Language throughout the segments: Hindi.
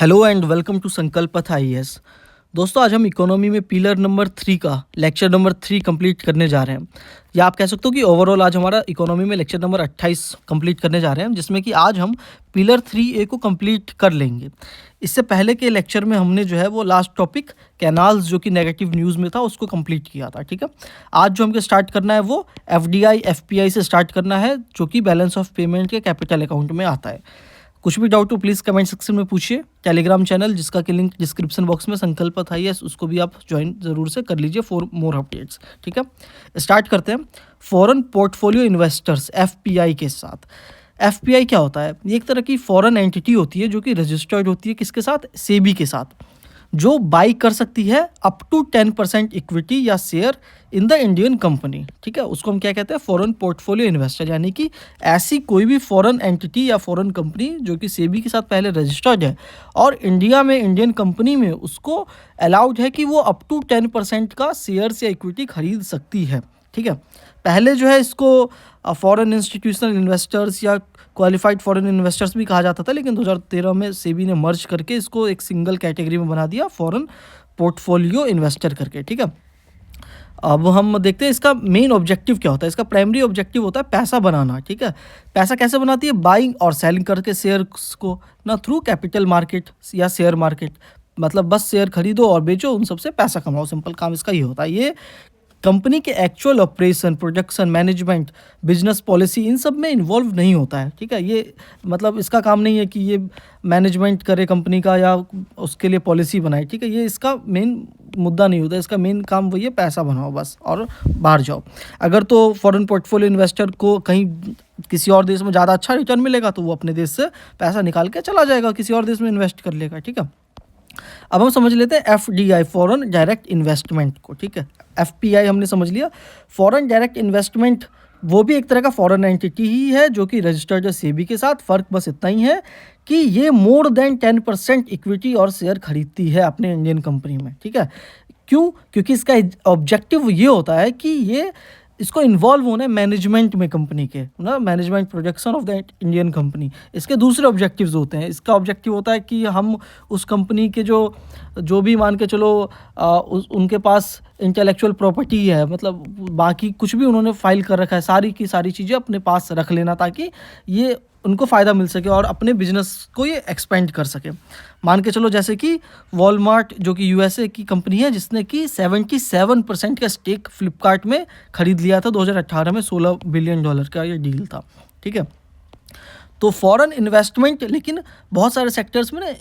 हेलो एंड वेलकम टू संकल्प पथ आईएएस। दोस्तों, आज हम इकोनॉमी में पिलर नंबर 3 का लेक्चर नंबर 3 कंप्लीट करने जा रहे हैं। या आप कह सकते हो कि ओवरऑल आज हमारा इकोनॉमी में लेक्चर नंबर 28 कंप्लीट करने जा रहे हैं, जिसमें कि आज हम पिलर 3A को कंप्लीट कर लेंगे। इससे पहले के लेक्चर में हमने जो है वो लास्ट टॉपिक कैनाल्स, जो कि नेगेटिव न्यूज़ में था, उसको कंप्लीट किया था। ठीक है, आज जो हमको स्टार्ट करना है वो एफडीआई एफपीआई से स्टार्ट करना है, जो कि बैलेंस ऑफ पेमेंट के कैपिटल अकाउंट में आता है। कुछ भी डाउट हो प्लीज़ कमेंट सेक्शन में पूछिए। टेलीग्राम चैनल, जिसका कि लिंक डिस्क्रिप्शन बॉक्स में संकल्प था, यस, उसको भी आप ज्वाइन ज़रूर से कर लीजिए फॉर मोर अपडेट्स। ठीक है, स्टार्ट करते हैं फॉरेन पोर्टफोलियो इन्वेस्टर्स एफपीआई के साथ। एफपीआई क्या होता है? ये एक तरह की फॉरेन एंटिटी होती है जो कि रजिस्टर्ड होती है किसके साथ? सेबी के साथ, जो बाई कर सकती है अप टू 10% इक्विटी या share in the Indian company. ठीक है, उसको हम क्या कहते हैं? फॉरेन पोर्टफोलियो इन्वेस्टर, यानी कि ऐसी कोई भी फॉरेन एंटिटी या फॉरेन कंपनी जो कि सेबी के साथ पहले रजिस्टर्ड है और इंडिया में इंडियन कंपनी में उसको अलाउड है कि वो अप टू 10% का शेयर्स या इक्विटी खरीद सकती है। ठीक है, पहले जो है इसको फॉरेन इंस्टीट्यूशनल इन्वेस्टर्स या क्वालिफाइड फॉरेन इन्वेस्टर्स भी कहा जाता था, लेकिन 2013 में सेबी ने मर्ज करके इसको एक सिंगल कैटेगरी में बना दिया, फॉरेन पोर्टफोलियो इन्वेस्टर करके। ठीक है, अब हम देखते हैं इसका मेन ऑब्जेक्टिव क्या होता है। इसका प्राइमरी ऑब्जेक्टिव होता है पैसा बनाना। ठीक है, पैसा कैसे बनाती है? बाइंग और सेलिंग करके शेयर्स को ना, थ्रू कैपिटल मार्केट या शेयर मार्केट। मतलब बस शेयर खरीदो और बेचो, उन सबसे पैसा कमाओ, सिंपल काम इसका ही होता है। ये कंपनी के actual operation, production, management, business policy, इन सब में इन्वॉल्व नहीं होता है। ठीक है, ये मतलब इसका काम नहीं है कि ये मैनेजमेंट करे कंपनी का या उसके लिए पॉलिसी बनाए। ठीक है, ये इसका मेन मुद्दा नहीं होता। इसका मेन काम वही है, पैसा बनाओ बस और बाहर जाओ। अगर तो फॉरेन पोर्टफोलियो इन्वेस्टर को कहीं किसी और देश में ज़्यादा अच्छा रिटर्न मिलेगा तो वो अपने देश से पैसा निकाल के चला जाएगा, किसी और देश में इन्वेस्ट कर लेगा। ठीक है, अब हम समझ लेते हैं एफडीआई, फॉरेन डायरेक्ट इन्वेस्टमेंट को। ठीक है, एफपीआई हमने समझ लिया, फॉरेन डायरेक्ट इन्वेस्टमेंट वो भी एक तरह का फॉरेन एंटिटी ही है जो कि रजिस्टर्ड है सेबी के साथ। फ़र्क बस इतना ही है कि ये मोर देन 10% इक्विटी और शेयर खरीदती है अपने इंडियन कंपनी में। ठीक है, क्यों? क्योंकि इसका ऑब्जेक्टिव ये होता है कि ये इसको इन्वॉल्व होना है मैनेजमेंट में कंपनी के, ना, management projection of the Indian company. इसके दूसरे ऑब्जेक्टिव्स होते हैं। इसका ऑब्जेक्टिव होता है कि हम उस कंपनी के जो भी मान के चलो उनके पास इंटेलेक्चुअल प्रॉपर्टी है, मतलब बाकी कुछ भी उन्होंने फाइल कर रखा है, सारी की सारी चीज़ें अपने पास रख लेना, ताकि ये उनको फ़ायदा मिल सके और अपने बिजनेस को ये एक्सपेंड कर सके। मान के चलो जैसे कि वॉलमार्ट, जो कि यूएसए की कंपनी है, जिसने कि 77% का स्टेक फ्लिपकार्ट में खरीद लिया था 2018 में। $16 बिलियन का ये डील था। ठीक है, तो फॉरेन इन्वेस्टमेंट लेकिन बहुत सारे सेक्टर्स में ना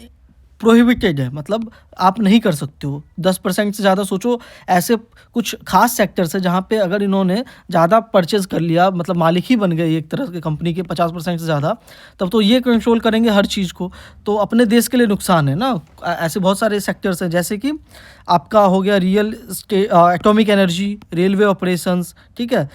प्रोहिबिटेड है, मतलब आप नहीं कर सकते हो। 10% से ज़्यादा सोचो, ऐसे कुछ खास सेक्टर्स है जहाँ पे अगर इन्होंने ज़्यादा परचेज़ कर लिया, मतलब मालिक ही बन गए एक तरह के कंपनी के 50% से ज़्यादा, तब तो ये कंट्रोल करेंगे हर चीज़ को, तो अपने देश के लिए नुकसान है ना। ऐसे बहुत सारे सेक्टर्स हैं, जैसे कि आपका हो गया real estate, atomic energy, railway operations. ठीक है,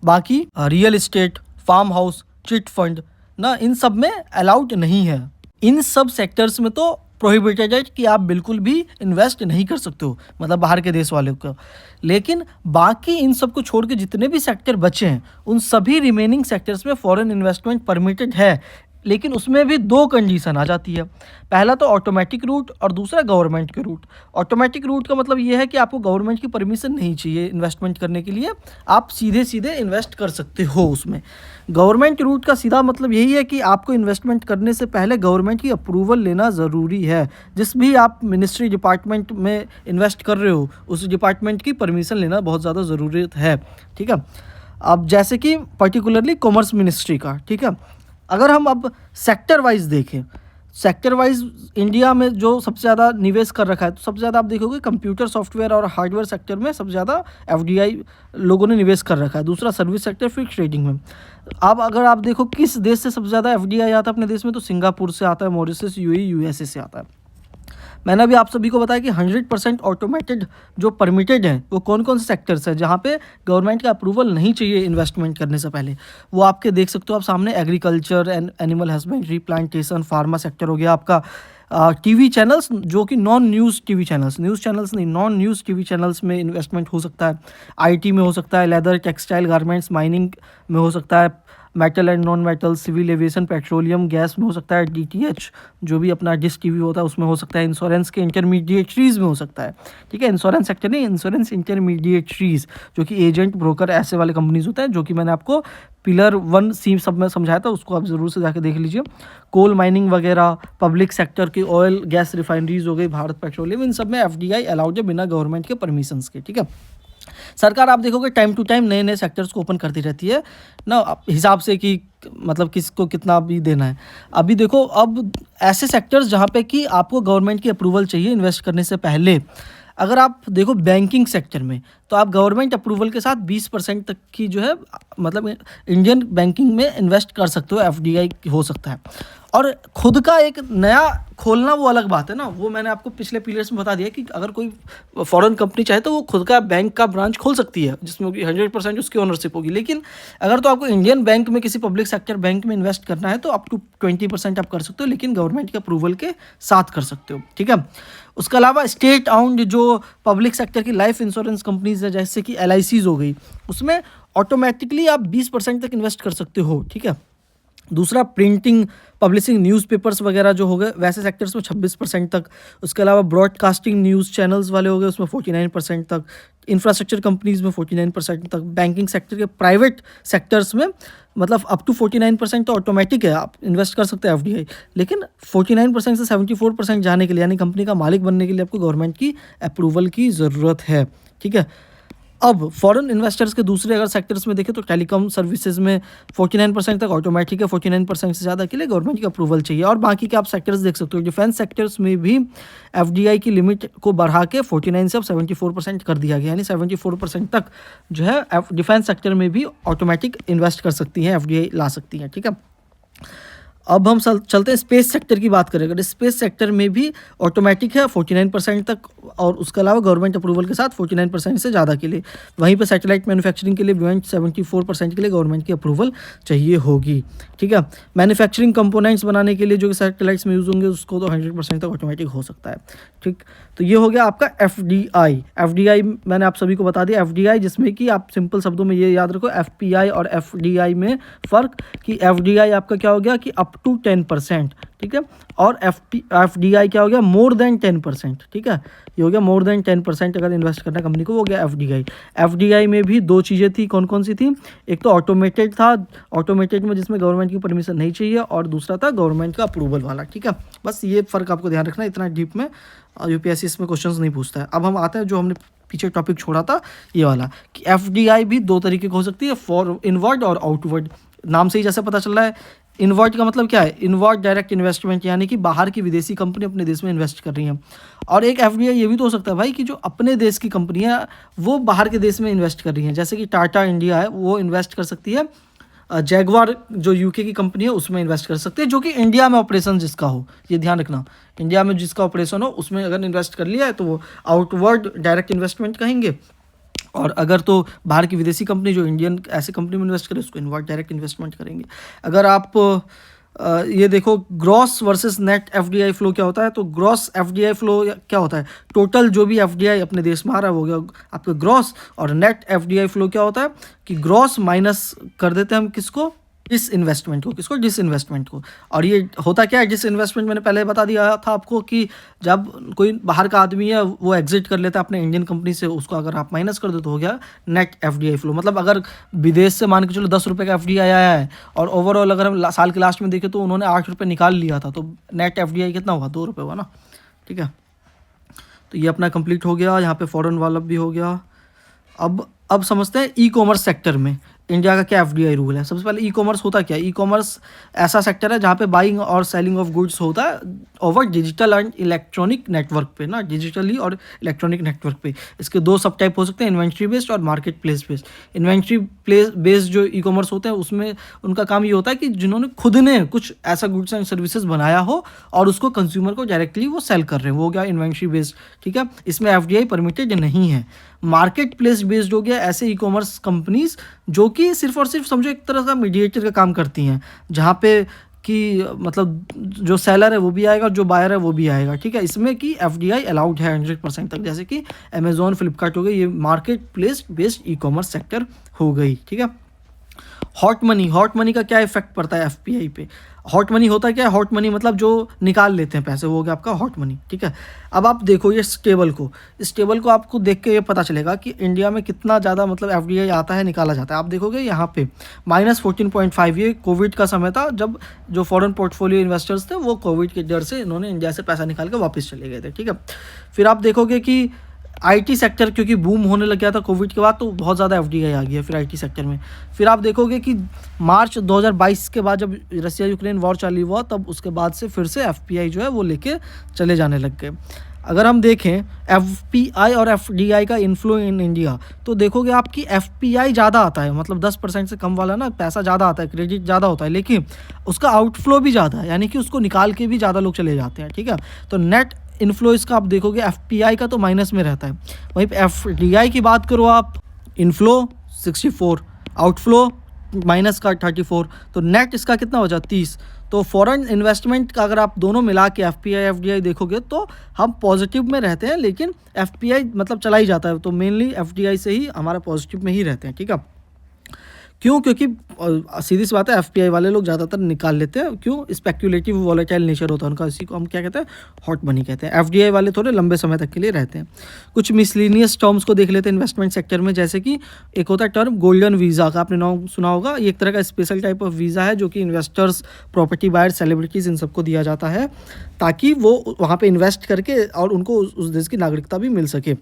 बाकी real estate, farm house, chit fund ना, इन सब में अलाउड नहीं है। इन सब सेक्टर्स में तो प्रोहिबिटेड है कि आप बिल्कुल भी इन्वेस्ट नहीं कर सकते हो, मतलब बाहर के देश वाले को। लेकिन बाकी इन सब को छोड़ के जितने भी सेक्टर बचे हैं, उन सभी रिमेनिंग सेक्टर्स में फॉरेन इन्वेस्टमेंट परमिटेड है, लेकिन उसमें भी 2 कंडीशन आ जाती है। पहला तो ऑटोमेटिक रूट और दूसरा गवर्नमेंट के रूट। ऑटोमेटिक रूट का मतलब ये है कि आपको गवर्नमेंट की परमिशन नहीं चाहिए इन्वेस्टमेंट करने के लिए, आप सीधे सीधे इन्वेस्ट कर सकते हो उसमें। गवर्नमेंट रूट का सीधा मतलब यही है कि आपको इन्वेस्टमेंट करने से पहले गवर्नमेंट की अप्रूवल लेना ज़रूरी है। जिस भी आप मिनिस्ट्री डिपार्टमेंट में इन्वेस्ट कर रहे हो, उस डिपार्टमेंट की परमिशन लेना बहुत ज़्यादा ज़रूरत है। ठीक है, अब जैसे कि पर्टिकुलरली कॉमर्स मिनिस्ट्री का। ठीक है, अगर हम अब सेक्टर वाइज देखें, सेक्टर वाइज इंडिया में जो सबसे ज़्यादा निवेश कर रखा है, तो सबसे ज़्यादा आप देखोगे कंप्यूटर सॉफ्टवेयर और हार्डवेयर सेक्टर में सबसे ज़्यादा एफडीआई लोगों ने निवेश कर रखा है। दूसरा सर्विस सेक्टर, फिर ट्रेडिंग में। अब अगर आप देखो किस देश से सबसे ज़्यादा एफडीआई आता है अपने देश में, तो सिंगापुर से आता है, मॉरिशस, यूएई, यूएसए से आता है। मैंने अभी आप सभी को बताया कि 100% ऑटोमेटेड जो परमिटेड हैं वो कौन कौन से सेक्टर्स हैं जहाँ पे गवर्नमेंट का अप्रूवल नहीं चाहिए इन्वेस्टमेंट करने से पहले। वो आपके देख सकते हो आप सामने, agriculture and animal husbandry, plantation, pharma sector हो गया आपका। टीवी चैनल्स जो कि non news TV channels, news channels नहीं, नॉन न्यूज़ टीवी चैनल्स में इन्वेस्टमेंट हो सकता है। आईटी में हो सकता है, लेदर, टेक्सटाइल, गारमेंट्स, माइनिंग में हो सकता है, metal and non metal, civil aviation, petroleum, gas में हो सकता है, डीटीएच जो भी अपना डिश टीवी होता है उसमें हो सकता है, इंश्योरेंस के इंटरमीडिएटरीज में हो सकता है, ठीक है। इंश्योरेंस सेक्टर नहीं, इंश्योरेंस इंटरमीडिएटरीज जो कि एजेंट, ब्रोकर, ऐसे वाले कंपनीज होते हैं, जो कि मैंने आपको पिलर 1 सी सब में समझाया था, उसको आप ज़रूर से जाकर देख लीजिए। कोल माइनिंग वगैरह, पब्लिक सेक्टर की ऑयल गैस रिफाइनरीज हो गई, भारत पेट्रोलियम, इन सब में एफडीआई अलाउड है बिना गवर्नमेंट के परमिशंस के, ठीक है। सरकार आप देखोगे टाइम टू टाइम नए नए सेक्टर्स को ओपन करती रहती है ना, हिसाब से कि मतलब किसको कितना भी देना है। अभी देखो, अब ऐसे सेक्टर्स जहाँ पे कि आपको गवर्नमेंट की अप्रूवल चाहिए इन्वेस्ट करने से पहले, अगर आप देखो बैंकिंग सेक्टर में, तो आप गवर्नमेंट अप्रूवल के साथ 20% तक की जो है मतलब इंडियन बैंकिंग में इन्वेस्ट कर सकते हो, एफडीआई हो सकता है। और खुद का एक नया खोलना वो अलग बात है ना, वो मैंने आपको पिछले पीरियड्स में बता दिया कि अगर कोई फॉरेन कंपनी चाहे तो वो खुद का बैंक का ब्रांच खोल सकती है, जिसमें 100% उसकी ओनरशिप होगी। लेकिन अगर तो आपको इंडियन बैंक में, किसी पब्लिक सेक्टर बैंक में इन्वेस्ट करना है तो अप टू 20% आप कर सकते हो, लेकिन गवर्नमेंट के अप्रूवल के साथ कर सकते हो, ठीक है। उसके अलावा स्टेट आउंड जो पब्लिक सेक्टर की लाइफ इंश्योरेंस कंपनीज है, जैसे कि LICs हो गई, उसमें ऑटोमेटिकली आप 20% तक इन्वेस्ट कर सकते हो, ठीक है। दूसरा, प्रिंटिंग, पब्लिशिंग, न्यूज़पेपर्स वगैरह जो हो गए वैसे सेक्टर्स में 26% तक। उसके अलावा ब्रॉडकास्टिंग न्यूज़ चैनल्स वाले हो गए, उसमें 49% तक। इंफ्रास्ट्रक्चर कंपनीज में 49% तक। बैंकिंग सेक्टर के प्राइवेट सेक्टर्स में मतलब अप टू 49% तो ऑटोमेटिक है, आप इन्वेस्ट कर सकते हैं एफडीआई। लेकिन 49% से 74% जाने के लिए, यानी कंपनी का मालिक बनने के लिए, आपको गवर्नमेंट की अप्रूवल की ज़रूरत है, ठीक है। अब फॉरेन इन्वेस्टर्स के दूसरे अगर सेक्टर्स में देखें तो टेलीकॉम सर्विसेज में 49% तक ऑटोमेटिक है, 49% से ज़्यादा के लिए गवर्नमेंट की अप्रूवल चाहिए। और बाकी के आप सेक्टर्स देख सकते हो, डिफेंस सेक्टर्स में भी एफडीआई की लिमिट को बढ़ा के 49 से अब 74% कर दिया गया, यानी 74% तक जो है डिफेंस सेक्टर में भी ऑटोमेटिक इन्वेस्ट कर सकती हैं, एफडीआई ला सकती हैं, ठीक है। अब हम चलते हैं स्पेस सेक्टर की बात करें। अगर स्पेस सेक्टर में भी ऑटोमेटिक है 49% तक, और उसके अलावा गवर्नमेंट अप्रूवल के साथ 49% से ज़्यादा के लिए। वहीं पे सैटेलाइट मैन्युफैक्चरिंग के लिए 74% के लिए गवर्नमेंट की अप्रूवल चाहिए होगी, ठीक है। मैन्युफैक्चरिंग कंपोनेंट्स बनाने के लिए जो सैटेलाइट्स में यूज़ होंगे उसको तो 100% तक ऑटोमेटिक हो सकता है, ठीक। तो ये हो गया आपका एफडीआई। एफडीआई मैंने आप सभी को बता दिया, एफडीआई जिसमें कि आप सिंपल शब्दों में ये याद रखो, एफपीआई और एफडीआई में फ़र्क, कि एफडीआई आपका क्या हो गया कि अप टू 10%, ठीक है, और एफडीआई क्या हो गया, मोर देन 10%, ठीक है। ये हो गया मोर देन 10% अगर इन्वेस्ट करना कंपनी को, हो गया एफडीआई। एफडीआई में भी दो चीज़ें थी, कौन कौन सी थी? एक तो ऑटोमेटेड था, ऑटोमेटेड में जिसमें गवर्नमेंट की परमिशन नहीं चाहिए, और दूसरा था गवर्नमेंट का अप्रूवल वाला, ठीक है। बस ये फ़र्क आपको ध्यान रखना, इतना डीप में यूपीएससी इसमें क्वेश्चंस नहीं पूछता है। अब हम आते हैं जो हमने पीछे टॉपिक छोड़ा था ये वाला, कि एफडीआई भी दो तरीके की हो सकती है, फॉर इनवर्ड और आउटवर्ड। नाम से ही जैसे पता चल रहा है, इनवर्ड का मतलब क्या है? इनवर्ड डायरेक्ट इन्वेस्टमेंट, यानी कि बाहर की विदेशी कंपनी अपने देश में इन्वेस्ट कर रही है। और एक एफडीआई ये भी तो हो सकता है भाई कि जो अपने देश की कंपनियां वो बाहर के देश में इन्वेस्ट कर रही हैं, जैसे कि टाटा इंडिया है, वो इन्वेस्ट कर सकती है जैगवार जो यूके की कंपनी है उसमें इन्वेस्ट कर सकते हैं, जो कि इंडिया में ऑपरेशन जिसका हो, ये ध्यान रखना, इंडिया में जिसका ऑपरेशन हो उसमें अगर इन्वेस्ट कर लिया है तो वो आउटवर्ड डायरेक्ट इन्वेस्टमेंट कहेंगे। और अगर तो बाहर की विदेशी कंपनी जो इंडियन ऐसे कंपनी में इन्वेस्ट करे उसको इनवर्ड डायरेक्ट इन्वेस्टमेंट करेंगे। अगर आप ये देखो gross versus net FDI flow क्या होता है, तो ग्रॉस एफडीआई फ्लो क्या होता है, टोटल जो भी एफडीआई अपने देश में आ रहा है वो गया आपका ग्रॉस, और नेट एफडीआई फ्लो क्या होता है कि ग्रॉस माइनस कर देते हैं हम किसको, डिस इन्वेस्टमेंट को, किसको, डिस इन्वेस्टमेंट को। और ये होता क्या है डिस इन्वेस्टमेंट, मैंने पहले बता दिया था आपको कि जब कोई बाहर का आदमी है वो एग्जिट कर लेता है अपने इंडियन कंपनी से, उसको अगर आप माइनस कर दो तो हो गया नेट एफडीआई फ्लो। मतलब अगर विदेश से मान के चलो 10 रुपये का एफडीआई आया है और ओवरऑल अगर हम साल के लास्ट में देखें तो उन्होंने 8 रुपये निकाल लिया था, तो नेट एफडीआई कितना हुआ, 2 रुपये हुआ ना, ठीक है। तो ये अपना कंप्लीट हो गया, यहाँ पे फॉरेन वाला भी हो गया। अब समझते हैं ई कॉमर्स सेक्टर में इंडिया का क्या एफडीआई रूल है। सबसे पहले ई कॉमर्स होता क्या है? ई कॉमर्स ऐसा सेक्टर है जहाँ पे बाइंग और सेलिंग ऑफ गुड्स होता है over digital and electronic network पे ना, डिजिटली और इलेक्ट्रॉनिक नेटवर्क पे। इसके दो सब टाइप हो सकते हैं, इन्वेंट्री बेस्ड और market place based. Inventory place based जो ई कॉमर्स होते हैं उसमें उनका काम ये होता है कि जिन्होंने खुद ने कुछ ऐसा गुड्स एंड सर्विसेज बनाया हो और उसको कंज्यूमर को डायरेक्टली वो सेल कर रहे हैं, वो हो गया इन्वेंट्री बेस्ड, ठीक है। इसमें एफडीआई परमिटेड नहीं है। मार्केट प्लेस बेस्ड हो गया ऐसे ई कॉमर्स कंपनीज जो कि सिर्फ और सिर्फ समझो एक तरह का मीडिएटर का काम करती हैं, जहाँ पे कि मतलब जो सेलर है वो भी आएगा, जो बायर है वो भी आएगा, ठीक है। इसमें कि एफडीआई अलाउड है 100% तक, जैसे कि अमेजोन, फ्लिपकार्ट हो गई, ये market place based e commerce sector हो गई, ठीक है। हॉट मनी का क्या इफेक्ट पड़ता है एफपीआई पे? हॉट मनी होता है क्या? हॉट मनी मतलब जो निकाल लेते हैं पैसे, वो हो गया आपका हॉट मनी, ठीक है। अब आप देखो ये इस टेबल को आपको देख के ये पता चलेगा कि इंडिया में कितना ज़्यादा मतलब एफडीआई आता है, निकाला जाता है। आप देखोगे यहाँ पे -14.5, ये कोविड का समय था जब जो फॉरेन पोर्टफोलियो इन्वेस्टर्स थे वो कोविड के डर से इन्होंने इंडिया से पैसा निकाल के वापस चले गए थे, ठीक है। फिर आप देखोगे कि आईटी सेक्टर क्योंकि बूम होने लग गया था कोविड के बाद, तो बहुत ज़्यादा एफडीआई आ गया फिर आईटी सेक्टर में। फिर आप देखोगे कि मार्च 2022 के बाद जब रसिया यूक्रेन वॉर चालू हुआ, तब उसके बाद से फिर से एफपीआई जो है वो लेके चले जाने लग गए। अगर हम देखें एफपीआई और एफडीआई का इन्फ्लो इन इंडिया, तो देखोगे आपकी एफपीआई ज़्यादा आता है, मतलब 10% से कम वाला ना पैसा ज़्यादा आता है, क्रेडिट ज़्यादा होता है, लेकिन उसका आउटफ्लो भी ज़्यादा है, यानी कि उसको निकाल के भी ज़्यादा लोग चले जाते हैं, ठीक है। तो नेट इन्फ्लो इसका आप देखोगे एफपीआई का तो माइनस में रहता है। वहीं पे एफडीआई की बात करो आप, इनफ्लो 64, आउटफ्लो माइनस का 34, तो नेट इसका कितना हो जाता 30। तो फॉरेन इन्वेस्टमेंट का अगर आप दोनों मिला के एफपीआई एफडीआई देखोगे तो हम पॉजिटिव में रहते हैं, लेकिन एफपीआई मतलब चला ही जाता है, तो मेनली एफडीआई से ही हमारा पॉजिटिव में ही रहते हैं, ठीक है। क्यों? क्योंकि सीधी सी बात है, एफपीआई वाले लोग ज़्यादातर निकाल लेते हैं। क्यों? स्पेक्यूलेटिव वॉलेटाइल नेचर होता है उनका, इसी को हम क्या कहते हैं, हॉट मनी कहते हैं। एफडीआई वाले थोड़े लंबे समय तक के लिए रहते हैं। कुछ मिसलिनियस टर्म्स को देख लेते हैं इन्वेस्टमेंट सेक्टर में, जैसे कि एक होता है टर्म गोल्डन वीज़ा का, आपने नाम सुना होगा। ये एक तरह का स्पेशल टाइप ऑफ वीज़ा है जो कि इन्वेस्टर्स, प्रॉपर्टी बायर, सेलिब्रिटीज़, इन सबको दिया जाता है ताकि वो वहाँ पर इन्वेस्ट करके और उनको उस देश की नागरिकता भी मिल सके।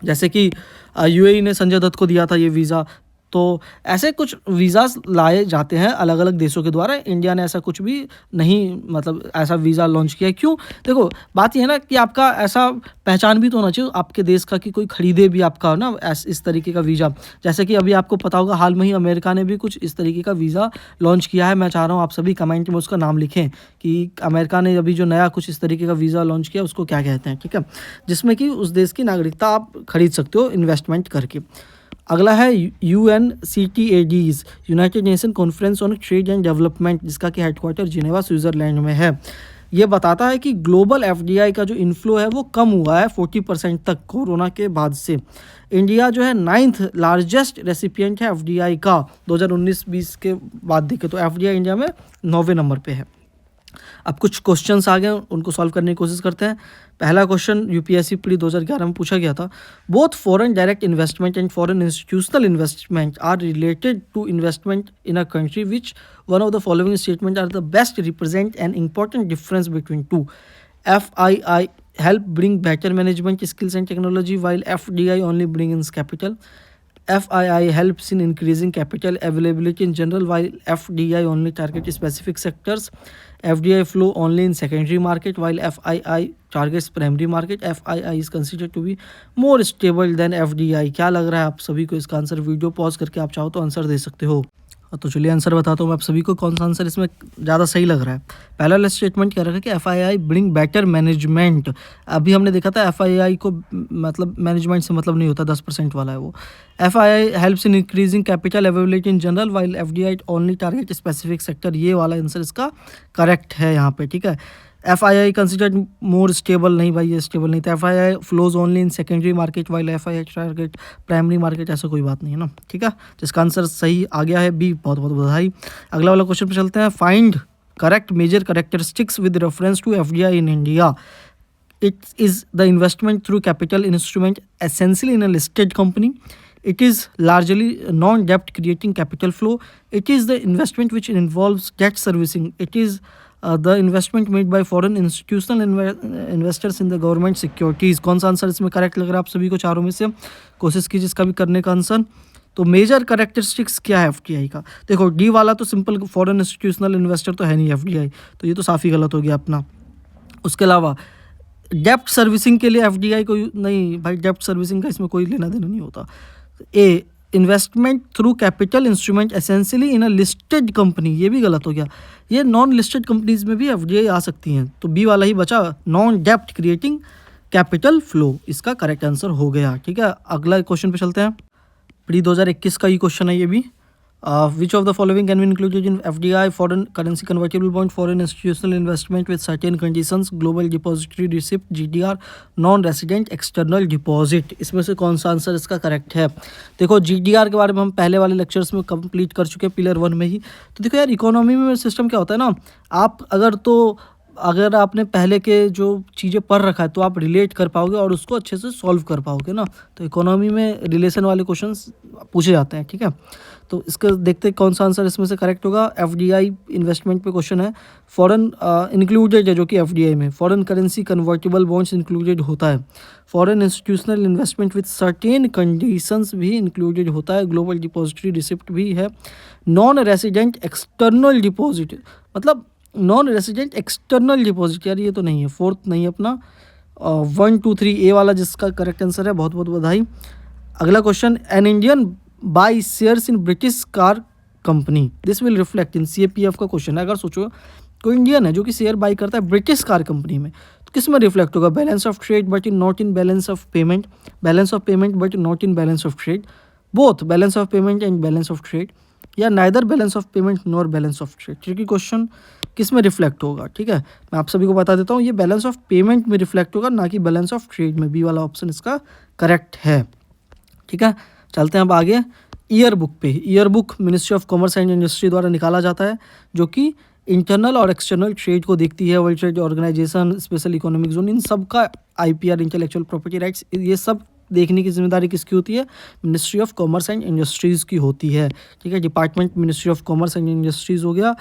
जैसे कि यूएई ने संजय दत्त को दिया था ये वीज़ा। तो ऐसे कुछ वीज़ास लाए जाते हैं अलग अलग देशों के द्वारा। इंडिया ने ऐसा कुछ भी नहीं, मतलब ऐसा वीज़ा लॉन्च किया है। क्यों? देखो बात ये है ना कि आपका ऐसा पहचान भी तो होना चाहिए आपके देश का कि कोई खरीदे भी आपका ना इस तरीके का वीज़ा। जैसे कि अभी आपको पता होगा हाल में ही अमेरिका ने भी कुछ इस तरीके का वीज़ा लॉन्च किया है। मैं चाह रहा हूँ आप सभी कमेंट में उसका नाम लिखें कि अमेरिका ने अभी जो नया कुछ इस तरीके का वीज़ा लॉन्च किया उसको क्या कहते हैं, ठीक है, जिसमें कि उस देश की नागरिकता आप खरीद सकते हो इन्वेस्टमेंट करके। अगला है UNCTADs, United nation conference on trade and development, जिसका कि हेडक्वार्टर जिनेवा स्विट्ज़रलैंड में है। ये बताता है कि ग्लोबल एफडीआई का जो इन्फ्लो है वो कम हुआ है 40% तक कोरोना के बाद से। इंडिया जो है 9th लार्जेस्ट रेसिपिएंट है एफडीआई का 2019-20 के बाद देखें तो एफडीआई इंडिया में 9वें नंबर पे है। अब कुछ क्वेश्चंस आ गए, उनको सॉल्व करने की कोशिश करते हैं। पहला क्वेश्चन यूपीएससी प्री 2011 में पूछा गया था। Both foreign direct investment and foreign institutional investment are related to investment in a country which one of the following statement are the best represent an important difference between two. FII help bring better management skills and technology while FDI only brings capital. FII helps in increasing capital availability in general while FDI only target specific sectors. FDI flow only in secondary market while FII targets primary market. FII is considered to be more stable than FDI. क्या लग रहा है आप सभी को इसका आंसर? वीडियो पॉज करके आप चाहो तो आंसर दे सकते हो। तो चलिए आंसर बताता हूँ मैं आप सभी को कौन सा आंसर इसमें ज़्यादा सही लग रहा है। पहला वाला स्टेटमेंट कह रहा है कि FII ब्रिंग बेटर मैनेजमेंट। अभी हमने देखा था FII को मतलब मैनेजमेंट से मतलब नहीं होता, 10% वाला है वो। FII helps in increasing capital availability in general while FDI only target specific sector. ये वाला आंसर इसका करेक्ट है यहाँ पे, ठीक है। FII कंसिडर्ड मोर स्टेबल, नहीं भाई ये स्टेबल नहीं था। FII flows only in secondary market while FII target primary market, ऐसा कोई बात नहीं है ना, ठीक है। जिसका आंसर सही आ गया है बी, बहुत बहुत बधाई। अगला वाला क्वेश्चन पे चलते हैं। Find correct major characteristics with reference to FDI in India. It is the investment through capital instrument essentially in a listed company. It is largely non-debt creating capital flow. It is the investment which involves debt servicing. It is the investment made by foreign institutional investors in the government securities. कौन सा आंसर इसमें करेक्ट लग रहा है आप सभी को? चारों में से कोशिश कीजिए इसका भी करने का आंसर। तो मेजर करेक्टरिस्टिक्स क्या है FDI का? देखो डी वाला तो सिंपल फॉरेन इंस्टीट्यूशनल इन्वेस्टर तो है नहीं FDI, तो ये तो साफ़ ही गलत हो गया अपना। उसके अलावा डेप्ट सर्विसिंग के लिए FDI को नहीं भाई, डेप्ट सर्विसिंग का इसमें कोई लेना देना नहीं होता। ए investment through capital instrument essentially in a listed company, ये भी गलत हो गया। ये नॉन लिस्टेड कंपनीज में भी FDI आ सकती हैं, तो बी वाला ही बचा, नॉन डेप्ट क्रिएटिंग कैपिटल फ्लो, इसका करेक्ट आंसर हो गया, ठीक है। अगला क्वेश्चन पे चलते हैं। प्री 2021 का ये क्वेश्चन है ये भी। Which of the following can be included in FDI, foreign currency convertible bond, foreign institutional investment with certain conditions, global depository receipt, GDR, non resident external deposit? इसमें से कौन सा आंसर इसका करेक्ट है? देखो GDR के बारे में हम पहले वाले लेक्चर्स में कंप्लीट कर चुके हैं पिलर 1 में ही। तो देखो यार, इकोनॉमी में सिस्टम क्या होता है ना, आप अगर आपने पहले के जो चीज़ें पढ़ रखा है तो आप रिलेट कर पाओगे और उसको अच्छे से सॉल्व कर पाओगे ना। तो इकोनॉमी में रिलेशन वाले क्वेश्चंस पूछे जाते हैं, ठीक है। तो इसका देखते हैं कौन सा आंसर इसमें से करेक्ट होगा। FDI इन्वेस्टमेंट पे क्वेश्चन है, फॉरेन इंक्लूडेड है, जो कि FDI में foreign currency convertible bonds included होता है, foreign institutional investment with certain conditions भी इंक्लूडेड होता है, ग्लोबल डिपॉजिटरी रिसिप्ट भी है, नॉन रेसिडेंट एक्सटर्नल डिपॉजिट, मतलब नॉन रेसिडेंट एक्सटर्नल डिपॉजिट, यार ये तो नहीं है, फोर्थ नहीं है अपना 1 2 3 ए वाला जिसका करेक्ट आंसर है। बहुत बहुत बधाई। अगला question, an Indian by shares in British car company, this will reflect in CAPF का क्वेश्चन है। अगर सोचो कोई इंडियन है जो कि शेयर बाई करता है ब्रिटिश कार कंपनी में, तो किस में रिफ्लेक्ट होगा? Balance of trade but in not in balance of payment, balance of payment but not in balance of trade, both balance of payment and balance of trade, या neither balance of payment nor balance of trade? Tricky question, किस में रिफ्लेक्ट होगा? ठीक है, मैं आप सभी को बता देता हूँ, ये बैलेंस ऑफ पेमेंट में रिफ्लेक्ट होगा, ना कि बैलेंस ऑफ ट्रेड में। बी वाला ऑप्शन इसका करेक्ट है, ठीक है। चलते हैं अब आगे ईयर बुक पे। Year book ministry of commerce and industry द्वारा निकाला जाता है, जो कि इंटरनल और एक्सटर्नल ट्रेड को देखती है। World trade organization, special economic zone, इन सब का IPR, इंटेलेक्चुअल प्रॉपर्टी राइट्स, ये सब देखने की जिम्मेदारी किसकी होती है? Ministry of commerce and industries की होती है, ठीक है। Department ministry of commerce and industries हो गया,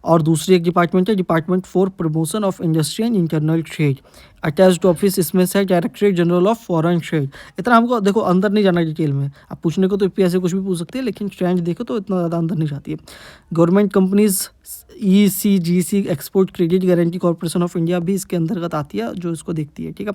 और दूसरी एक डिपार्टमेंट है department for promotion of industry and internal trade. Attached office इसमें से है directorate general of foreign trade. इतना हमको देखो अंदर नहीं जाना डिटेल में, आप पूछने को तो ऐसे कुछ भी पूछ सकते हैं, लेकिन ट्रेंड देखो तो इतना ज़्यादा अंदर नहीं जाती है। Government companies ECGC, export credit guarantee corporation of India भी इसके अंतर्गत आती है, जो इसको देखती है, ठीक है।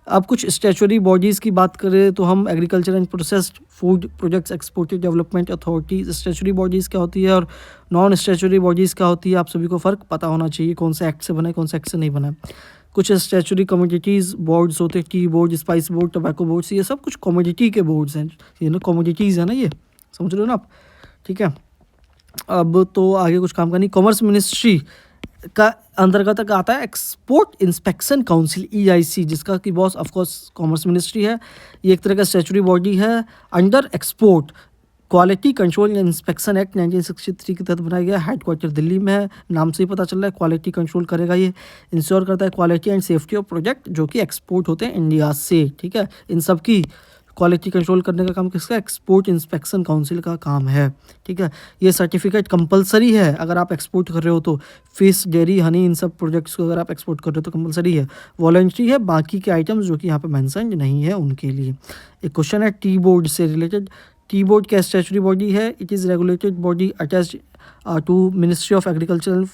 अब कुछ स्टैच्यूटरी बॉडीज़ की बात करें तो हम agriculture and processed food projects exported development authority, statutory bodies क्या होती है और नॉन स्टैच्यूटरी बॉडीज़ क्या होती है, आप सभी को फ़र्क पता होना चाहिए, कौन सा एक्ट से बना है, कौन सा एक्ट से नहीं बना है। कुछ स्टैच्यूटरी कमोडिटीज़ बोर्ड्स होते हैं, tea board, spice board, tobacco boards, ये सब कुछ कमोडिटी के बोर्ड्स हैं, ये ना कमोडिटीज़ है ना, ये समझ रहे हो ना आप, ठीक है। अब तो आगे कुछ काम करनी। कॉमर्स मिनिस्ट्री का अंतर्गत आता है एक्सपोर्ट इंस्पेक्शन काउंसिल EIC, जिसका कि बॉस ऑफकोर्स कॉमर्स मिनिस्ट्री है। ये एक तरह का स्टैच्यूटरी बॉडी है under export quality control and inspection act 1963 के तहत बनाया गया। हेडक्वार्टर दिल्ली में है, नाम से ही पता चल रहा है क्वालिटी कंट्रोल करेगा, ये इंश्योर करता है quality and safety of project जो कि एक्सपोर्ट होते हैं इंडिया से, ठीक है। इन सब की क्वालिटी कंट्रोल करने का काम किसका? एक्सपोर्ट इंस्पेक्शन काउंसिल का काम है, ठीक है। ये सर्टिफिकेट कंपलसरी है अगर आप एक्सपोर्ट कर रहे हो तो, फिश, डेयरी, हनी, इन सब प्रोजेक्ट्स को अगर आप एक्सपोर्ट कर रहे हो तो कंपलसरी है। वॉलंटरी है बाकी के आइटम्स जो कि यहाँ पे मेंशन नहीं है उनके लिए। एक क्वेश्चन है टी बोर्ड से रिलेटेड। टी बोर्ड क्या स्टैच्यूटरी बॉडी है? It is regulated body attached to ministry of agriculture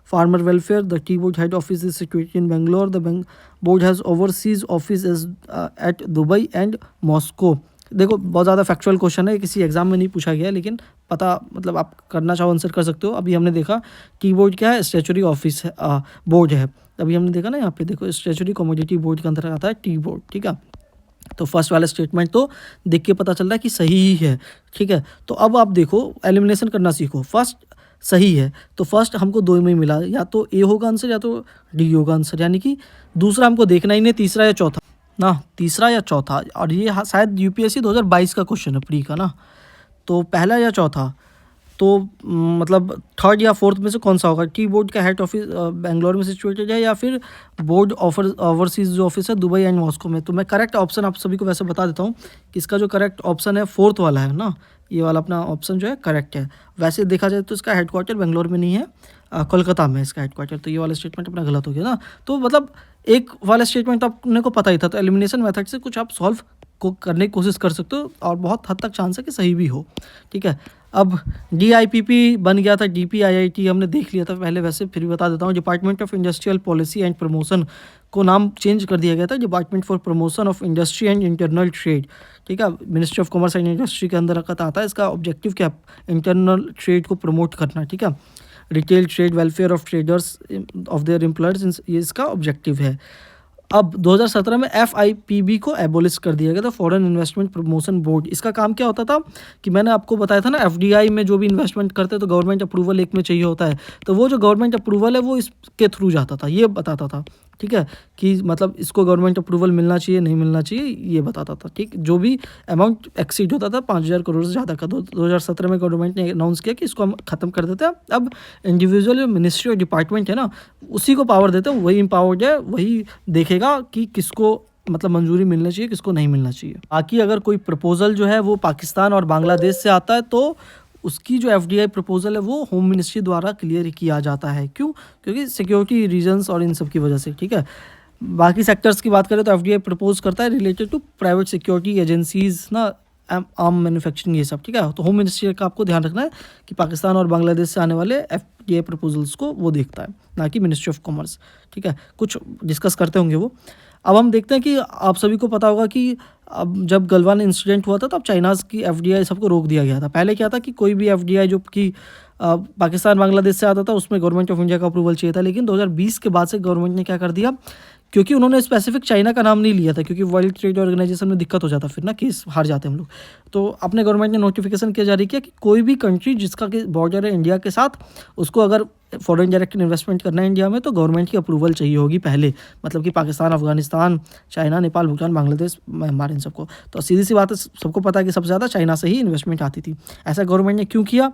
farmer welfare. The Tea Board head office is situated in Bangalore. The board has overseas offices at Dubai and Moscow. देखो बहुत ज़्यादा फैक्चुअल क्वेश्चन है, किसी एग्जाम में नहीं पूछा गया, लेकिन पता मतलब आप करना चाहो आंसर कर सकते हो। अभी हमने देखा टी बोर्ड क्या है, स्टैच्यूटरी ऑफिस है, बोर्ड है। अभी हमने देखा ना यहाँ पे देखो स्टैच्यूटरी कमोडिटी बोर्ड के अंदर आता है टी बोर्ड, ठीक है। तो फर्स्ट वाला स्टेटमेंट तो देख के पता चल रहा है कि सही ही है, ठीक है। तो अब आप देखो एलिमिनेशन करना सीखो। फर्स्ट सही है तो फर्स्ट हमको दो में मिला, या तो ए होगा आंसर या तो डी होगा आंसर, यानी कि दूसरा हमको देखना ही नहीं, तीसरा या चौथा ना, तीसरा या चौथा। और ये शायद UPSC 2022 का क्वेश्चन है प्री का ना, तो पहला या चौथा, तो मतलब थर्ड या फोर्थ में से कौन सा होगा? टी बोर्ड का हेड ऑफिस बेंगलोर में सिचुएटेड है, या फिर बोर्ड ओवरसीज जो ऑफिस है दुबई एंड मॉस्को में। तो मैं करेक्ट ऑप्शन आप सभी को वैसे बता देता हूँ कि इसका जो करेक्ट ऑप्शन है फोर्थ वाला है ना, ये वाला अपना ऑप्शन जो है करेक्ट है। वैसे देखा जाए तो इसका हेडक्वार्टर बेंगलोर में नहीं है, कोलकाता में इसका हेडक्वार्टर, तो ये वाला स्टेटमेंट अपना गलत हो गया ना। तो मतलब एक वाला स्टेटमेंट तो अपने को पता ही था, तो एलिमिनेशन मेथड से कुछ आप सॉल्व को करने की कोशिश कर सकते हो और बहुत हद तक चांस है कि सही भी हो, ठीक है। अब DIPP बन गया था DPIIT, हमने देख लिया था पहले, वैसे फिर भी बता देता हूँ। Department of industrial policy and promotion को नाम चेंज कर दिया गया था department for promotion of industry and internal trade, ठीक है। Ministry of commerce and industry के अंदर आता है। इसका ऑब्जेक्टिव क्या? इंटरनल ट्रेड को प्रमोट करना, ठीक है। Retail trade, welfare of traders of their employers, ये इसका ऑब्जेक्टिव है। अब 2017 में FIPB को एबोलिश कर दिया गया था, फॉरेन इन्वेस्टमेंट प्रमोशन बोर्ड। इसका काम क्या होता था कि मैंने आपको बताया था ना, FDI में जो भी इन्वेस्टमेंट करते हैं तो गवर्नमेंट अप्रूवल एक में चाहिए होता है, तो वो जो गवर्नमेंट अप्रूवल है वो इसके थ्रू जाता था, ये बताता था, ठीक है, कि मतलब इसको गवर्नमेंट अप्रूवल मिलना चाहिए नहीं मिलना चाहिए, ये बताता था, ठीक। जो भी अमाउंट एक्सीड होता था 5,000 करोड़ से ज़्यादा का, 2017 में गवर्नमेंट ने अनाउंस किया कि इसको हम ख़त्म कर देते हैं। अब इंडिविजुअल मिनिस्ट्री और डिपार्टमेंट है ना, उसी को पावर देते हैं, वही इम्पावर्ड है, वही देखेगा कि किसको मतलब मंजूरी मिलना चाहिए, किसको नहीं मिलना चाहिए। बाकी अगर कोई प्रपोजल जो है वो पाकिस्तान और बांग्लादेश से आता है तो उसकी जो FDI प्रपोजल है वो होम मिनिस्ट्री द्वारा क्लियर किया जाता है। क्यों? क्योंकि सिक्योरिटी रीजंस और इन सब की वजह से, ठीक है। बाकी सेक्टर्स की बात करें तो FDI प्रपोज करता है related to private security agencies ना, आर्म मैन्युफैक्चरिंग, ये सब, ठीक है। तो होम मिनिस्ट्री का आपको ध्यान रखना है कि पाकिस्तान और बांग्लादेश से आने वाले FDI प्रपोजल्स को वो देखता है, ना कि मिनिस्ट्री ऑफ कॉमर्स, ठीक है। कुछ डिस्कस करते होंगे वो। अब हम देखते हैं कि आप सभी को पता होगा कि अब जब गलवान इंसिडेंट हुआ था तो अब चाइनाज़ की FDI सबको रोक दिया गया था। पहले क्या था कि कोई भी FDI जो कि पाकिस्तान बांग्लादेश से आता था उसमें गवर्नमेंट ऑफ इंडिया का अप्रूवल चाहिए था, लेकिन 2020 के बाद से गवर्नमेंट ने क्या कर दिया, क्योंकि उन्होंने स्पेसिफिक चाइना का नाम नहीं लिया था, क्योंकि वर्ल्ड ट्रेड ऑर्गेनाइजेशन में दिक्कत हो जाता फिर ना, केस हार जाते हम लोग। तो अपने गवर्नमेंट ने नोटिफिकेशन किया जारी किया कि कोई भी कंट्री जिसका कि बॉर्डर है इंडिया के साथ, उसको अगर फॉरेन डायरेक्ट इन्वेस्टमेंट करना है इंडिया में तो गवर्नमेंट की अप्रूवल चाहिए होगी पहले, मतलब कि पाकिस्तान, अफगानिस्तान, चाइना, नेपाल, भूटान, बांग्लादेश, म्यांमार, इन सबको। तो सीधी सी बात है, सबको पता है कि सबसे ज़्यादा चाइना से ही इन्वेस्टमेंट आती थी। ऐसा गवर्नमेंट ने क्यों किया?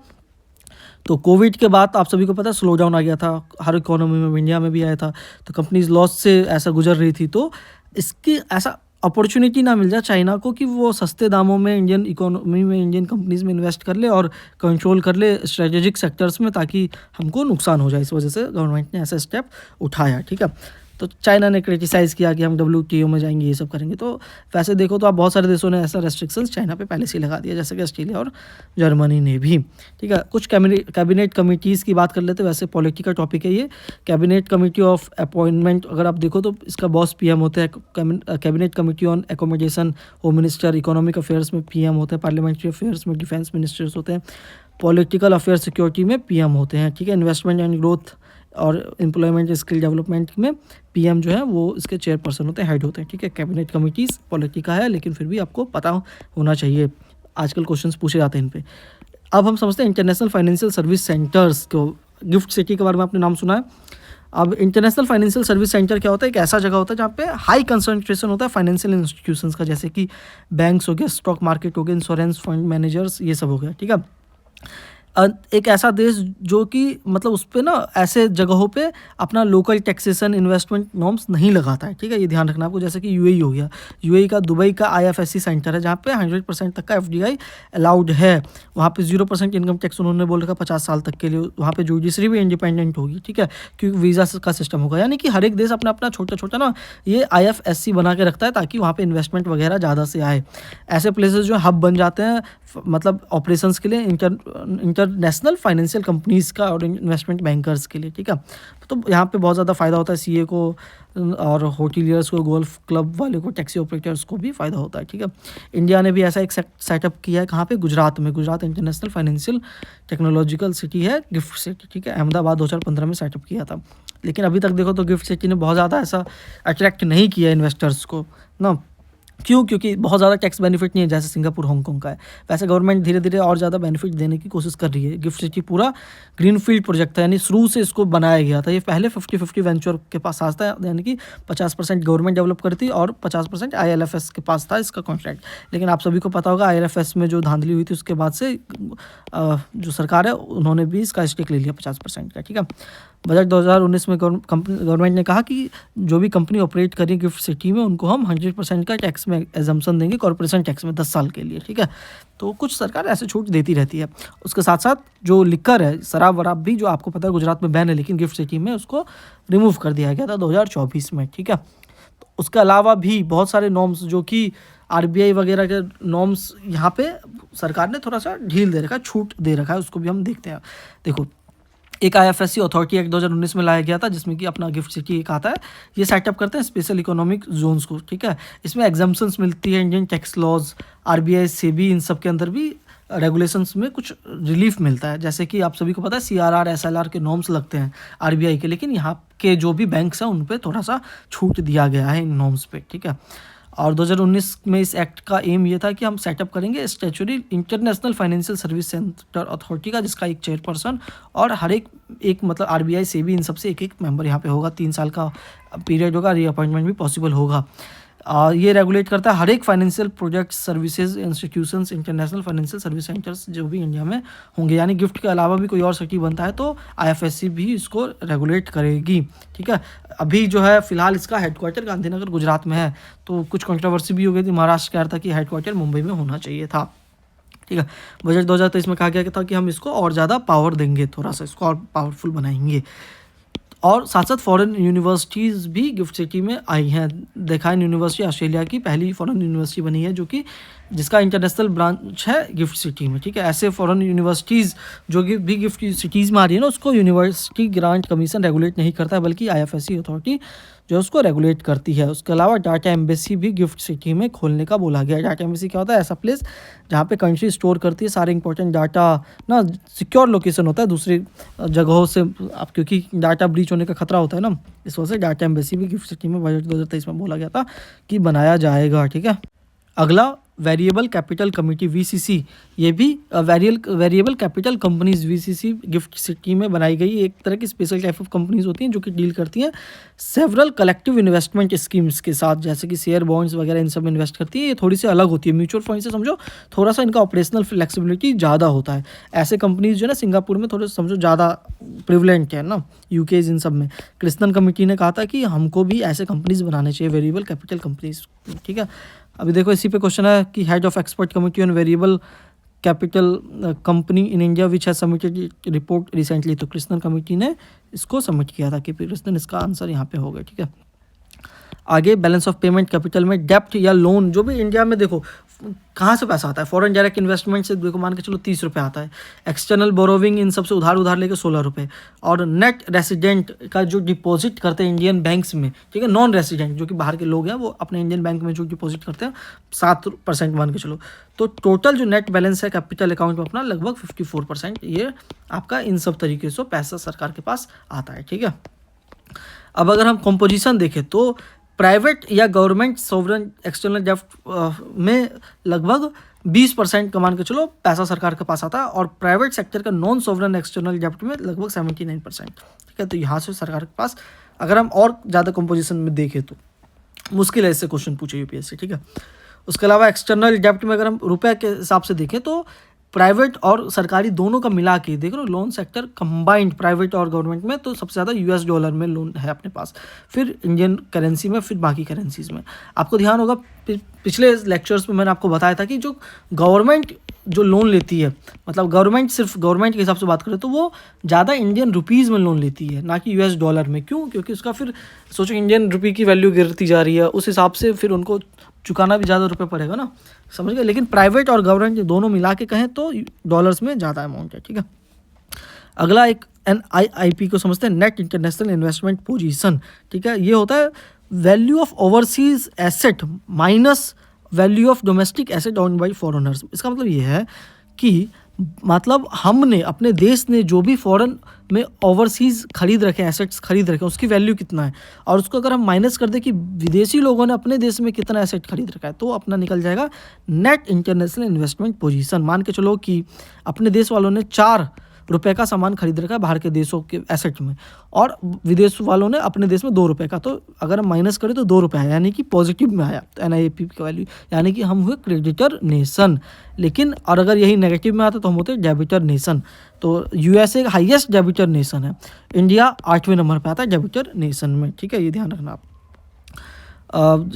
तो कोविड के बाद आप सभी को पता है स्लो डाउन आ गया था, हर इकोनॉमी में, इंडिया में भी आया था, तो कंपनीज लॉस से ऐसा गुजर रही थी। तो इसकी ऐसा अपॉर्चुनिटी ना मिल जाए चाइना को कि वो सस्ते दामों में इंडियन इकोनॉमी में, इंडियन कंपनीज में इन्वेस्ट कर ले और कंट्रोल कर ले स्ट्रेटेजिक सेक्टर्स में, ताकि हमको नुकसान हो जाए। इस वजह से गवर्नमेंट ने ऐसा स्टेप उठाया, ठीक है। तो चाइना ने क्रिटिसाइज़ किया कि हम WTO में जाएंगे, ये सब करेंगे। तो वैसे देखो तो आप बहुत सारे देशों ने ऐसा रेस्ट्रिक्शंस चाइना पे पहले से ही लगा दिया, जैसे कि ऑस्ट्रेलिया और जर्मनी ने भी, ठीक है। कुछ कैबिनेट कमिटीज़ की बात कर लेते हैं, वैसे पॉलिटी का टॉपिक है ये। कैबिनेट कमेटी ऑफ अपॉइंटमेंट अगर आप देखो तो इसका बॉस PM होता है। Cabinet committee on accommodation, home minister, economic affairs में PM होते हैं, पार्लियामेंट्री अफेयर्स में डिफेंस मिनिस्टर्स होते हैं, पॉलिटिकल अफेयर सिक्योरिटी में PM होते हैं, ठीक है। इन्वेस्टमेंट एंड ग्रोथ और एम्प्लॉयमेंट स्किल डेवलपमेंट में PM जो है वो इसके चेयरपर्सन होते हैं, हेड होते हैं, ठीक है। कैबिनेट कमिटीज़ पॉलिटी का है, लेकिन फिर भी आपको पता होना चाहिए, आजकल क्वेश्चंस पूछे जाते हैं इन पे। अब हम समझते हैं इंटरनेशनल फाइनेंशियल सर्विस सेंटर्स को। गिफ्ट सिटी के बारे में आपने नाम सुना है। अब इंटरनेशनल फाइनेंशियल सर्विस सेंटर क्या होता है? एक ऐसा जगह होता है जहाँ पे हाई कंसंट्रेशन होता है फाइनेंशियल इंस्टीट्यूशंस का, जैसे कि बैंक्स हो गया, स्टॉक मार्केट हो गया, इंश्योरेंस फंड मैनेजर्स, ये सब हो गया, ठीक है। एक ऐसा देश जो कि मतलब उस पे ना ऐसे जगहों पे अपना लोकल टैक्सेशन, इन्वेस्टमेंट नॉर्म्स नहीं लगाता है, ठीक है। ये ध्यान रखना आपको, जैसे कि UAE हो गया। UAE का दुबई का IFSC सेंटर है, जहाँ पे 100% तक का FDI अलाउड है। वहाँ पे 0% इनकम टैक्स उन्होंने बोल रखा 50 साल तक के लिए। वहाँ पे जुडिशरी भी इंडिपेंडेंट होगी, ठीक है, क्योंकि वीज़ा का सिस्टम होगा। यानी कि हर एक देश अपना अपना छोटा छोटा ना ये IFSC बना के रखता है, ताकि वहाँ पे इन्वेस्टमेंट वगैरह ज़्यादा से आए। ऐसे प्लेसेस जो हब बन जाते हैं मतलब ऑपरेशंस के लिए, इंटरनेशनल फाइनेंशियल कंपनीज़ का और इन्वेस्टमेंट बैंकर्स के लिए, ठीक है। तो यहाँ पे बहुत ज़्यादा फ़ायदा होता है CA को और होटलियर्स को, गोल्फ क्लब वाले को, टैक्सी ऑपरेटर्स को भी फ़ायदा होता है, ठीक है। इंडिया ने भी ऐसा एक सेटअप किया है, कहाँ पे? गुजरात में। Gujarat international financial technological city है, गिफ्ट सिटी, ठीक है। अहमदाबाद 2015 में सेटअप किया था, लेकिन अभी तक देखो तो गिफ्ट सिटी ने बहुत ज़्यादा ऐसा अट्रैक्ट नहीं किया इन्वेस्टर्स को ना। क्यों? क्योंकि बहुत ज़्यादा टैक्स बेनिफिट नहीं है जैसे सिंगापुर, हांगकांग का है। वैसे गवर्नमेंट धीरे धीरे और ज़्यादा बेनिफिट देने की कोशिश कर रही है। गिफ्ट सिटी पूरा ग्रीनफील्ड प्रोजेक्ट था, यानी शुरू से इसको बनाया गया था। ये पहले 50-50 वेंचर के पास आता है, यानी कि 50% गवर्नमेंट डेवलप करती और 50% ILFS के पास था इसका कॉन्ट्रैक्ट। लेकिन आप सभी को पता होगा ILFS में जो धांधली हुई थी उसके बाद से जो सरकार है उन्होंने भी इसका स्टेक ले लिया 50% का, ठीक है। बजट 2019 में गवर्नमेंट ने कहा कि जो भी कंपनी ऑपरेट करी गिफ्ट सिटी में उनको हम 100% का टैक्स में एजम्पशन देंगे, कॉर्पोरेशन टैक्स में 10 साल के लिए, ठीक है। तो कुछ सरकार ऐसे छूट देती रहती है। उसके साथ साथ जो लिकर है, शराब वराब भी, जो आपको पता है गुजरात में बैन है, लेकिन गिफ्ट सिटी में उसको रिमूव कर दिया गया था 2024 में, ठीक है। तो उसके अलावा भी बहुत सारे नॉर्म्स जो कि RBI वगैरह के नॉर्म्स यहाँ पे सरकार ने थोड़ा सा ढील दे रखा है, छूट दे रखा है, उसको भी हम देखते हैं। देखो, एक IFSC अथॉरिटी एक्ट 2019 में लाया गया था, जिसमें कि अपना गिफ्ट सिटी एक आता है। ये सेटअप करते हैं स्पेशल इकोनॉमिक जोन्स को, ठीक है। इसमें एग्जाम्पशंस मिलती है Indian tax laws, RBI, SEBI, इन सब के अंदर भी रेगुलेशंस में कुछ रिलीफ मिलता है। जैसे कि आप सभी को पता है CRR SLR के नॉर्म्स लगते हैं RBI के, लेकिन यहाँ के जो भी बैंक्स हैं उन पे थोड़ा सा छूट दिया गया है इन नॉर्म्स पे, ठीक है। और 2019 में इस एक्ट का एम ये था कि हम सेटअप करेंगे statutory international financial service centre authority का, जिसका एक चेयरपर्सन और हर एक मतलब RBI से भी इन सबसे एक मेंबर यहाँ पे होगा। 3 साल का पीरियड होगा, रीअपॉइंटमेंट भी पॉसिबल होगा। ये रेगुलेट करता है हर एक financial project services institutions international financial service centres जो भी इंडिया में होंगे, यानी गिफ्ट के अलावा भी कोई और सिटी बनता है तो IFSC भी इसको रेगुलेट करेगी, ठीक है। अभी जो है फिलहाल इसका हेडक्वार्टर गांधीनगर गुजरात में है, तो कुछ कंट्रोवर्सी भी हो गई थी, महाराष्ट्र कह रहा था कि हेडक्वार्टर मुंबई में होना चाहिए था, ठीक है। बजट 2023 में कहा गया था कि हम इसको और ज़्यादा पावर देंगे, थोड़ा सा इसको और पावरफुल बनाएंगे। और साथ साथ फॉरेन यूनिवर्सिटीज़ भी गिफ्ट सिटी में आई हैं। देखाइन यूनिवर्सिटी ऑस्ट्रेलिया की पहली फॉरेन यूनिवर्सिटी बनी है जो कि जिसका इंटरनेशनल ब्रांच है गिफ्ट सिटी में, ठीक है। ऐसे फॉरेन यूनिवर्सिटीज़ जो कि भी गिफ्ट सिटीज़ में आ रही है ना, उसको यूनिवर्सिटी ग्रांट कमीशन रेगुलेट नहीं करता है, बल्कि IFSC अथॉरिटी जो है उसको रेगुलेट करती है। उसके अलावा डाटा एम्बेसी भी गिफ्ट सिटी में खोलने का बोला गया है। डाटा एम्बेसी क्या होता है? ऐसा प्लेस जहाँ पे कंट्री स्टोर करती है सारे इंपॉर्टेंट डाटा ना, सिक्योर लोकेशन होता है दूसरी जगहों से, अब क्योंकि डाटा ब्रीच होने का खतरा होता है ना, इस वजह से डाटा एम्बेसी भी गिफ्ट सिटी में बजट 2023 में बोला गया था कि बनाया जाएगा, ठीक है। अगला वेरिएबल कैपिटल कमेटी VCC, ये भी variable capital companies VCC gift city में बनाई गई एक तरह की स्पेशल टाइप ऑफ कंपनीज होती हैं जो कि डील करती हैं सेवरल कलेक्टिव इन्वेस्टमेंट स्कीम्स के साथ, जैसे कि शेयर बॉन्ड्स वगैरह इन सब में इन्वेस्ट करती है। ये थोड़ी सी अलग होती है म्यूचुअल फंड से, समझो थोड़ा सा इनका ऑपरेशनल फ्लेक्सिबिलिटी ज़्यादा होता है। ऐसे कंपनीज जो है ना सिंगापुर में थोड़े समझो ज़्यादा प्रिवलेंट है ना, यूकेज इन सब में। कृष्णन कमेटी ने कहा था कि हमको भी ऐसे कंपनीज बनाने चाहिए वेरिएबल कैपिटल कंपनीज, ठीक है। अभी देखो इसी पे क्वेश्चन है कि head of expert committee on variable capital company in India which has submitted report recently, तो कृष्णन कमेटी ने इसको सबमिट किया था कि कृष्णन, इसका आंसर यहाँ पे होगा, ठीक है। आगे बैलेंस ऑफ पेमेंट कैपिटल में डेप्ट या लोन जो भी इंडिया में देखो कहाँ से पैसा आता है, फॉरेन डायरेक्ट इन्वेस्टमेंट से देखो मान के चलो 30 रुपये आता है, एक्सटर्नल बोरोविंग इन सबसे उधार लेके 16 रुपये, और नेट रेसिडेंट का जो डिपॉजिट करते हैं इंडियन बैंक्स में, ठीक है, नॉन रेसिडेंट जो कि बाहर के लोग हैं वो अपने इंडियन बैंक में जो डिपॉजिट करते हैं 7% मान के चलो, तो टोटल जो नेट बैलेंस है कैपिटल अकाउंट में अपना लगभग 54% ये आपका इन सब तरीके से पैसा सरकार के पास आता है, ठीक है। अब अगर हम कंपोजिशन देखें तो प्राइवेट या गवर्नमेंट सोवरेन एक्सटर्नल डेब्ट में लगभग 20% का मान के चलो पैसा सरकार के पास आता है, और प्राइवेट सेक्टर का नॉन सोवरेन एक्सटर्नल डेब्ट में लगभग 79%, ठीक है। तो यहाँ से सरकार के पास अगर हम और ज़्यादा कंपोजिशन में देखें तो मुश्किल है इससे क्वेश्चन पूछे UPSC, ठीक है। उसके अलावा एक्सटर्नल डेब्ट में अगर हम रुपए के हिसाब से देखें तो प्राइवेट और सरकारी दोनों का मिला के देख लो, लोन सेक्टर कंबाइंड प्राइवेट और गवर्नमेंट में तो सबसे ज़्यादा US डॉलर में लोन है अपने पास, फिर इंडियन करेंसी में, फिर बाकी करेंसीज में। आपको ध्यान होगा पिछले लेक्चर्स में मैंने आपको बताया था कि जो गवर्नमेंट जो लोन लेती है, मतलब गवर्नमेंट सिर्फ गवर्नमेंट के हिसाब से बात करें तो वो ज़्यादा इंडियन रुपीज़ में लोन लेती है, ना कि US डॉलर में। क्यों? क्योंकि उसका फिर सोचो इंडियन रुपये की वैल्यू गिरती जा रही है, उस हिसाब से फिर उनको चुकाना भी ज़्यादा रुपये पड़ेगा ना, समझ गए। लेकिन प्राइवेट और गवर्नमेंट दोनों मिला के कहें तो डॉलर्स में ज़्यादा अमाउंट है, ठीक है। अगला एक NIIP को समझते हैं, नेट इंटरनेशनल इन्वेस्टमेंट पोजीशन, ठीक है। ये होता है value of overseas asset minus value of domestic asset owned by foreigners. इसका मतलब ये है कि मतलब हमने अपने देश ने जो भी फॉरेन में ओवरसीज़ खरीद रखे एसेट्स खरीद रखे उसकी वैल्यू कितना है, और उसको अगर हम माइनस कर दें कि विदेशी लोगों ने अपने देश में कितना एसेट खरीद रखा है, तो अपना निकल जाएगा नेट इंटरनेशनल इन्वेस्टमेंट पोजीशन। मान के चलो कि अपने देश वालों ने 4 रुपये का सामान खरीद रखा है बाहर के देशों के एसेट में, और विदेश वालों ने अपने देश में 2 रुपये का, तो अगर हम माइनस करें तो 2 रुपये आया, यानी कि पॉजिटिव में आया तो NIIP की वैल्यू, यानी कि हम हुए क्रेडिटर नेशन। लेकिन और अगर यही नेगेटिव में आता तो हम होते डेबिटर नेशन। तो USA हाईएस्ट डेबिटर नेशन है, इंडिया 8वें नंबर पर आता है डेबिटर नेशन में, ठीक है, ये ध्यान रखना आप।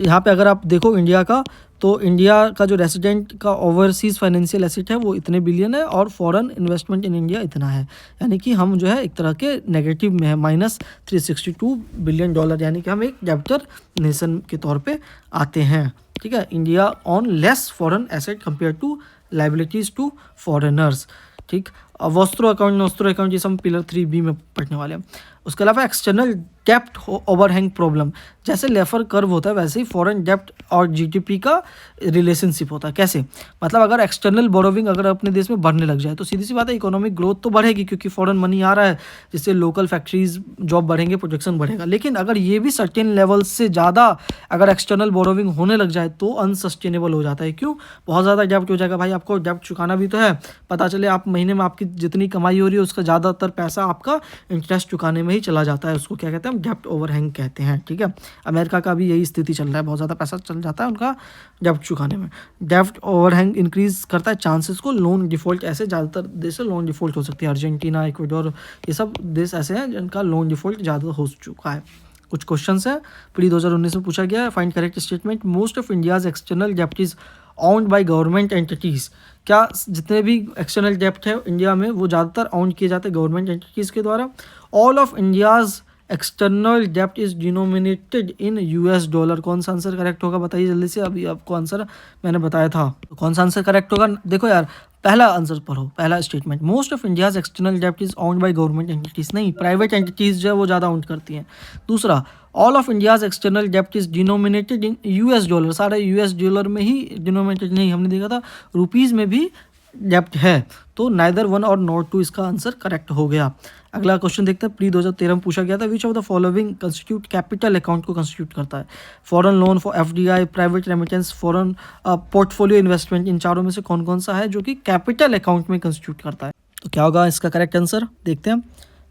यहाँ पे अगर आप देखो इंडिया का, तो इंडिया का जो रेसिडेंट का ओवरसीज़ फाइनेंशियल एसेट है वो इतने बिलियन है, और फॉरेन इन्वेस्टमेंट इन इंडिया इतना है, यानी कि हम जो है एक तरह के नेगेटिव में है, -362 बिलियन डॉलर, यानी कि हम एक डेबिटर नेशन के तौर पे आते हैं, ठीक है। India on less foreign asset compare to liabilities to foreigners, ठीक। वस्त्रो अकाउंट, नोस्त्रो अकाउंट, ये सब पिलर 3B में पढ़ने वाले हैं। उसके अलावा एक्सटर्नल डेप्ट ओवरहैंग प्रॉब्लम, जैसे लेफर कर्व होता है वैसे ही फॉरेन डेप्ट और जीडीपी का रिलेशनशिप होता है। कैसे? मतलब अगर एक्सटर्नल बोरोविंग अगर अपने देश में बढ़ने लग जाए तो सीधी सी बात है इकोनॉमिक ग्रोथ तो बढ़ेगी, क्योंकि फॉरेन मनी आ रहा है, जिससे लोकल फैक्ट्रीज जॉब बढ़ेंगे, प्रोडक्शन बढ़ेगा। लेकिन अगर ये भी सर्टेन लेवल से ज़्यादा अगर एक्सटर्नल बोरोविंग होने लग जाए तो अनसस्टेनेबल हो जाता है। क्यों? बहुत ज़्यादा डेप्ट हो जाएगा। भाई आपको डेप्ट चुकाना भी तो है, पता चले आप महीने में आपकी जितनी कमाई हो रही है उसका ज़्यादातर पैसा आपका इंटरेस्ट चुकाने में ही चला जाता है। उसको क्या कहते हैं? डेप्ट ओवरहैंग कहते हैं। ठीक है, अमेरिका का भी यही स्थिति चल रहा है, बहुत ज़्यादा पैसा चल जाता है उनका डेप्ट चुकाने में। डेप्ट ओवरहैंग इंक्रीज करता है चांसेस को लोन डिफॉल्ट, ऐसे ज़्यादातर देश से लोन डिफॉल्ट हो सकती है। अर्जेंटीना, इक्वाडोर, ये सब देश ऐसे हैं जिनका लोन डिफॉल्ट ज़्यादा हो चुका है। कुछ क्वेश्चंस है प्री 2019 में पूछा गया है। Find correct statement. Most of India's external डेप्ट is owned by government entities. क्या जितने भी एक्सटर्नल डेप्ट है इंडिया में वो ज़्यादातर ऑन किए जाते हैं गवर्नमेंट एंटिटीज़ के द्वारा। ऑल ऑफ इंडियाज़ एक्सटर्नल डेप्ट is denominated in US dollar. कौन सा आंसर करेक्ट होगा बताइए जल्दी से। अभी आपको आंसर मैंने बताया था, तो कौन सा आंसर करेक्ट होगा? देखो यार, पहला आंसर पढ़ो, पहला statement, most of India's external डेप्ट is owned by government entities, नहीं, प्राइवेट एंटिटीज़ जो है वो ज़्यादा ऑन करती हैं। दूसरा, ऑल ऑफ इंडियाज एक्सटर्नल डेप्ट is denominated in US dollar, सारे US डॉलर में ही डिनोमिनेटेड, नहीं, हमने देखा था रुपीज़ में भी डेप्ट है, तो नाइदर 1 और नॉट 2 इसका आंसर करेक्ट हो गया। अगला क्वेश्चन देखते हैं, प्री 2013 में पूछा गया था, which of the following constitute capital account को कंस्टिट्यूट करता है? Foreign loan, for FDI, private remittance, foreign portfolio investment, इन चारों में से कौन कौन सा है जो कि कैपिटल अकाउंट में कंस्टिट्यूट करता है? तो क्या होगा इसका करेक्ट आंसर? देखते हैं।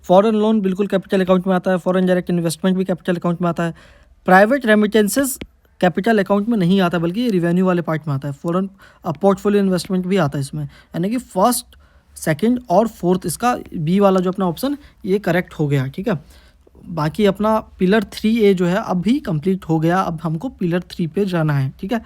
फॉरेन लोन बिल्कुल कैपिटल अकाउंट में आता है, फॉरेन डायरेक्ट इन्वेस्टमेंट भी कैपिटल अकाउंट में आता है, प्राइवेट रेमिटेंसेस कैपिटल अकाउंट में नहीं आता बल्कि ये रिवेन्यू वाले पार्ट में आता है, फॉरेन पोर्टफोलियो इन्वेस्टमेंट भी आता है इसमें, यानी कि फर्स्ट, सेकंड और फोर्थ इसका बी वाला जो अपना ऑप्शन ये करेक्ट हो गया। ठीक है, बाकी अपना पिलर 3A जो है अब भी कंप्लीट हो गया, अब हमको पिलर 3 पे जाना है। ठीक है,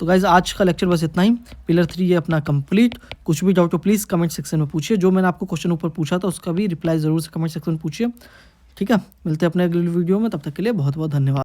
तो गाइज आज का लेक्चर बस इतना ही। पिलर 3 ये अपना कंप्लीट। कुछ भी डाउट हो प्लीज़ कमेंट सेक्शन में पूछिए, जो मैंने आपको क्वेश्चन ऊपर पूछा था उसका भी रिप्लाई ज़रूर से कमेंट सेक्शन में पूछिए। ठीक है, मिलते हैं अपने अगले वीडियो में, तब तक के लिए बहुत बहुत धन्यवाद।